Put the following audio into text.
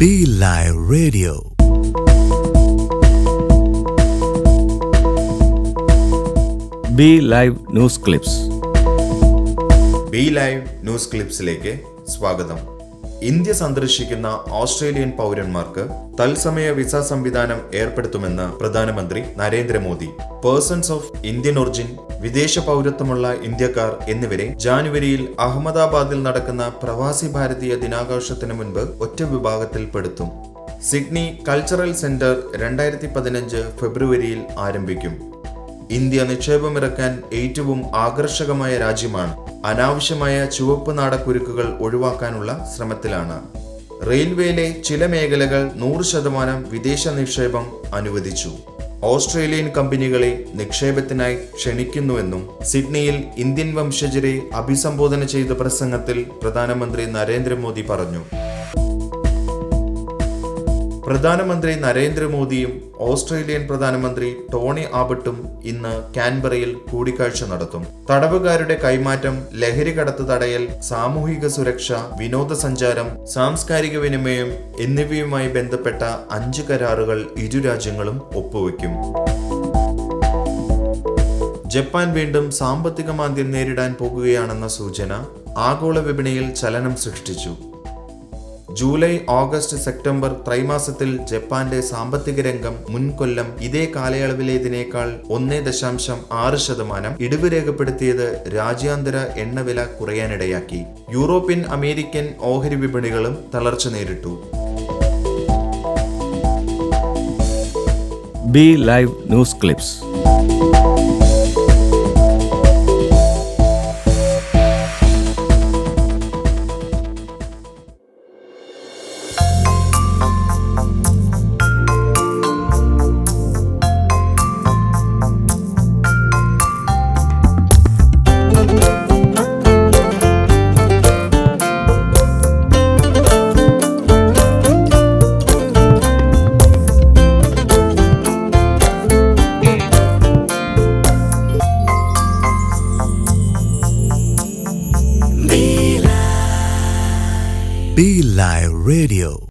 Be Live Radio. Be live news clips. Be live news ക്ലിപ്സിലേക്ക് സ്വാഗതം. India സന്ദർശിക്കുന്ന Australian പൗരന്മാർക്ക് തത്സമയ വിസ സംവിധാനം ഏർപ്പെടുത്തുമെന്ന് പ്രധാനമന്ത്രി Narendra Modi. Persons of Indian origin, വിദേശ പൗരത്വമുള്ള ഇന്ത്യക്കാർ എന്നിവരെ ജാനുവരിയിൽ അഹമ്മദാബാദിൽ നടക്കുന്ന പ്രവാസി ഭാരതീയ ദിനാഘോഷത്തിന് മുൻപ് ഒറ്റ വിഭാഗത്തിൽ പെടുത്തും. സിഡ്നി കൾച്ചറൽ സെന്റർ 2015 ഫെബ്രുവരിയിൽ ആരംഭിക്കും. ഇന്ത്യ നിക്ഷേപമിറക്കാൻ ഏറ്റവും ആകർഷകമായ രാജ്യമാണ്. അനാവശ്യമായ ചുവപ്പ് നാടക്കുരുക്കുകൾ ഒഴിവാക്കാനുള്ള ശ്രമത്തിലാണ്. റെയിൽവേയിലെ ചില മേഖലകൾ 100% വിദേശ നിക്ഷേപം അനുവദിച്ചു. ഓസ്ട്രേലിയൻ കമ്പനികളെ നിക്ഷേപത്തിനായി ക്ഷണിക്കുന്നുവെന്നും സിഡ്നിയിൽ ഇന്ത്യൻ വംശജരെ അഭിസംബോധന ചെയ്ത പ്രസംഗത്തിൽ പ്രധാനമന്ത്രി നരേന്ദ്രമോദി പറഞ്ഞു. പ്രധാനമന്ത്രി നരേന്ദ്രമോദിയും ഓസ്ട്രേലിയൻ പ്രധാനമന്ത്രി ടോണി ആബട്ടും ഇന്ന് കാൻബറയിൽ കൂടിക്കാഴ്ച നടത്തും. തടവുകാരുടെ കൈമാറ്റം, ലഹരി കടത്ത് തടയൽ, സാമൂഹിക സുരക്ഷ, വിനോദസഞ്ചാരം, സാംസ്കാരിക വിനിമയം എന്നിവയുമായി ബന്ധപ്പെട്ട 5 കരാറുകൾ ഇരു രാജ്യങ്ങളും ഒപ്പുവെക്കും. ജപ്പാൻ വീണ്ടും സാമ്പത്തിക മാന്ദ്യം നേരിടാൻ പോകുകയാണെന്ന സൂചന ആഗോള വിപണിയിൽ ചലനം സൃഷ്ടിച്ചു. ജൂലൈ, ഓഗസ്റ്റ്, സെപ്റ്റംബർ ത്രൈമാസത്തിൽ ജപ്പാന്റെ സാമ്പത്തിക രംഗം മുൻകൊല്ലം ഇതേ കാലയളവിലേതിനേക്കാൾ 1.6% ഇടിവ് രേഖപ്പെടുത്തിയത് രാജ്യാന്തര എണ്ണവില കുറയാനിടയാക്കി. യൂറോപ്യൻ, അമേരിക്കൻ ഓഹരി വിപണികളും തളർച്ച നേരിട്ടു. B live news clips. Be Live Radio.